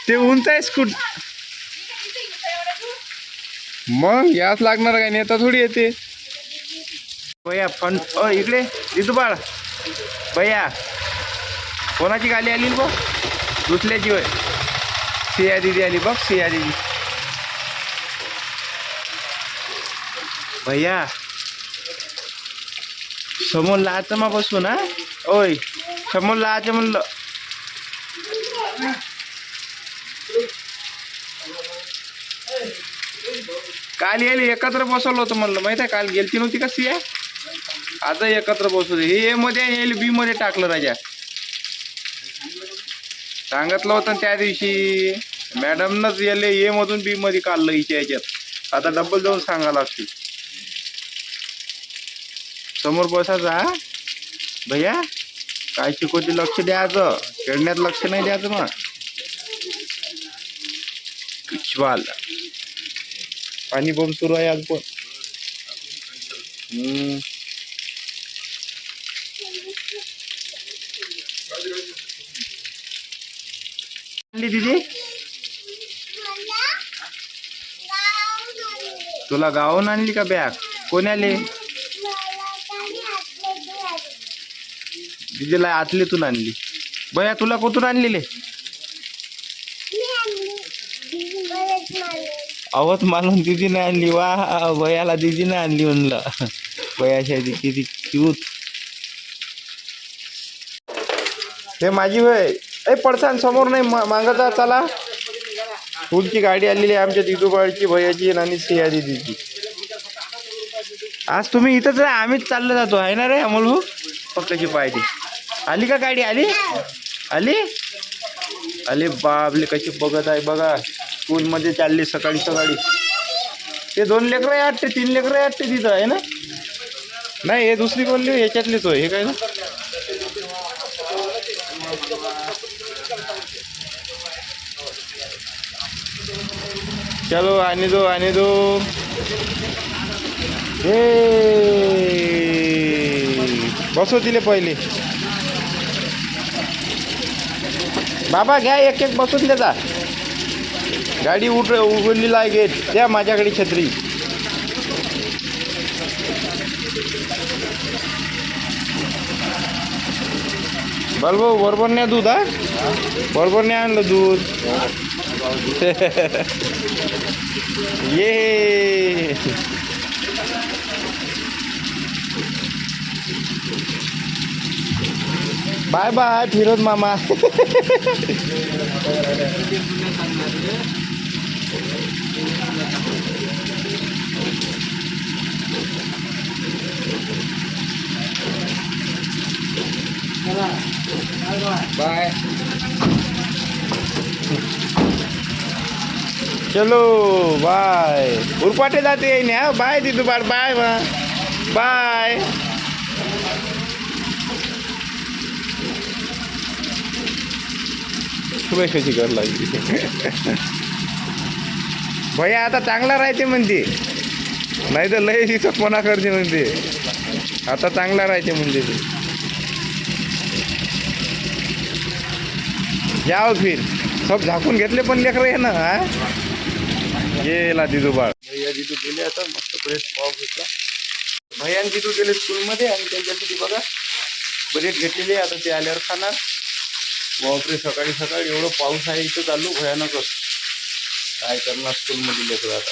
ते उंच आहे स्कूट. मग याच लागणार काय, नेता थोडी येते भैया. फन इकडे दिदू बाळ. भैया कोणाची गाडी आली बघ, दुसऱ्याची होय. सिया दिदी आली बघ, सिया दिदी. भैया समोर लाचं मा बसू ना. ओय समोर लाचं म्हणलं. काल यायला एकत्र बसवलं होतं म्हणलं, माहित आहे. काल गेलती नव्हती का सिया, आता एकत्र बसवले. हे ए मध्ये येईल, बी मध्ये टाकलं राजा. सांगितलं होतं त्या दिवशी मॅडमनंच याले ए मधून बी मध्ये काढलं हिच्या याच्यात. आता डबल जाऊन सांगा लागते. समोर बसायचा. हा भैया काय शिकवते लक्ष द्यायचं, खेळण्यात लक्ष नाही द्यायचं. मग पिछवाल पाणी बॉम्ब सुरू आहे आज पण. दीदी तुला गावून आणली का बॅग? कोण आले? दीदीला आतलीतून आणली. भैया तुला कुठून आणलेले? अवत मालून दीदीने आणली. वा भैयाला दीदीने आणली म्हणलं. भैयाच्या किती क्यूट. हे माझी होय. ए पडसान समोर नाही, मागता चला. फुलची गाडी आलेली आहे आमच्या दिदूबाळची, भैयाची आणि सिया दीदीची. आज तुम्ही इथंच आहे, आम्हीच चाललं जातो आहे ना रे अमोल भाऊ. फक्तची पाहिजे. आली का गाडी? आली आली. अरे बापले कशी बघत आहे बघा. स्कूलमध्ये चालली सकाळी सकाळी. ते 2 लेकरं आहे वाटते, 3 लेकरं आहे वाटते तिथं आहे ना. नाही हे दुसरी बोलली, याच्यातलीच होय. हे काय ना. चलो आने दो आने दो. हे बसव तिले पहिले. बाबा घ्या एक एक बसून देता. गाडी उघडलेला आहे गेट. द्या माझ्याकडे छत्री. बरोबर बरोबर नाही दूध. हा बरोबर नाही आणलं दूध. ये बाय बाय फिरोज मामा. बाय. चलो बाय. उरपाटे जाते ना. बाय दिदू बाळ. Bye bye. कशी कर लागली. भैया आता चांगला राहते म्हणते, नाही तर लय दिसपणा करते म्हणते. आता चांगला राहते म्हणते ते. जाओ फिर. सब झाकून घेतले पण लेकर आहे ना. हा गेला दिदू बाळ. भैया दिदू गेले. आता मस्त ब्रेड पाव घेतला. भैया आणि दिदू गेले स्कूलमध्ये आणि त्यांच्यासाठी बघा ब्रेड घेतलेले. आता ते आल्यावर खाणार. बापरे सकाळी सकाळी एवढं पाऊस आहे इथं चालू भयानकच. काय करणार स्कूलमध्ये लेकरं आता.